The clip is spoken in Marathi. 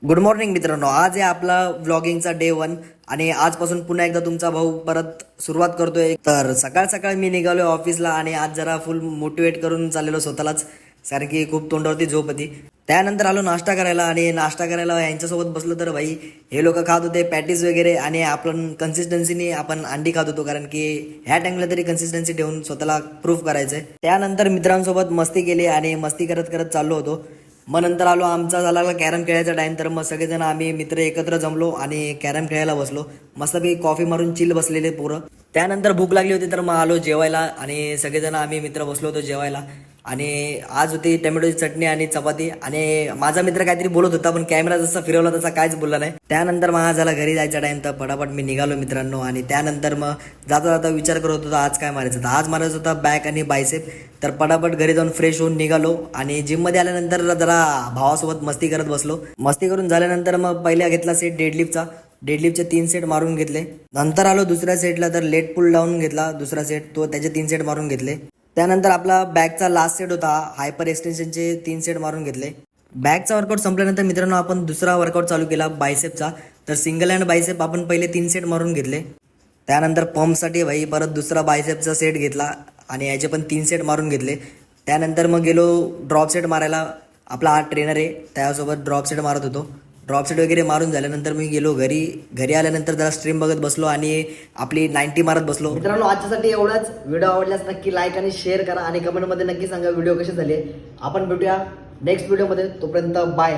गुड मॉर्निंग मित्रांनो. आज आहे आपला व्लॉगिंगचा डे 1 आणि आजपासून पुन्हा एकदा तुमचा भाऊ परत सुरुवात करतोय. तर सकाळ सकाळ मी निघालोय ऑफिसला आणि आज जरा फुल मोटिवेट करून चाललेलो स्वतःलाच, कारण की खूप तोंडावरती झोप होती. त्यानंतर आलो नाश्ता करायला आणि नाश्ता करायला यांच्यासोबत बसलो तर भाई हे लोक खात होते पॅटीस वगैरे आणि आपण कन्सिस्टन्सीने आपण अंडी खात होतो, कारण की ह्या टाइमला तरी कन्सिस्टन्सी ठेवून स्वतःला प्रूफ करायचंय. त्यानंतर मित्रांसोबत मस्ती केली आणि मस्ती करत करत चाललो होतो. मग नंतर आलो, आमचा झाला कॅरम खेळायचा टाइम. तर मग सगळेजण आम्ही मित्र एकत्र जमलो आणि कॅरम खेळायला बसलो. मस्तपैकी कॉफी मारून चिल बसलेले पोरं. त्यानंतर भूक लागली होती तर मग आलो जेवायला आणि सगळेजण आम्ही मित्र बसलो होतो जेवायला. आणि आज होती टोमॅटोची चटणी आणि चपाती. आणि माझा मित्र काहीतरी बोलत होता पण कॅमेरा जसा फिरवला तसा काहीच बोलला नाही. त्यानंतर मग झाला घरी जायचा टाइम, तर फटाफट मी निघालो मित्रांनो. आणि त्यानंतर मग जाता जाता विचार करत होता आज काय मारायचं. तर आज मारायचं होता बॅक आणि बायसेप. तर फटाफट घरी जाऊन फ्रेश होऊन निघालो आणि जिम मध्ये आल्यानंतर जरा भावासोबत मस्ती करत बसलो. मस्ती करून झाल्यानंतर मग पहिला घेतला सेट डेडलिफ्टचे 3 सेट मारून घेतले. नंतर आलो दुसऱ्या सेटला, तर लेट पुल डाऊन घेतला दुसरा सेट, तो त्याचे 3 सेट मारून घेतले. त्यानंतर आपला बॅकचा लास्ट सेट होता हायपर एक्सटेन्शनचे 3 सेट मारून घेतले. बॅकचा वर्कआउट संपल्यानंतर मित्रांनो आपण दुसरा वर्कआउट चालू केला बायसेपचा. तर सिंगल हँड बायसेप आपण पहिले 3 सेट मारून घेतले. त्यानंतर पंपसाठी भाई परत दुसरा बायसेपचा सेट घेतला आणि याचे पण 3 सेट मारून घेतले. त्यानंतर मग गेलो ड्रॉप सेट मारायला. आपला हा ट्रेनर आहे त्यासोबत ड्रॉप सेट मारत होतो. ड्रॉप सेट वगैरे मारून झाल्यानंतर मी गेलो घरी आल्यानंतर जरा स्ट्रीम बघत बसलो आणि आपली 90 मारत बसलो. मित्रांनो आजच्यासाठी एवढाच. व्हिडिओ आवडल्यास नक्की लाईक आणि शेअर करा आणि कमेंटमध्ये नक्की सांगा व्हिडिओ कशी झाली. आपण भेटूया नेक्स्ट व्हिडिओमध्ये. तोपर्यंत बाय.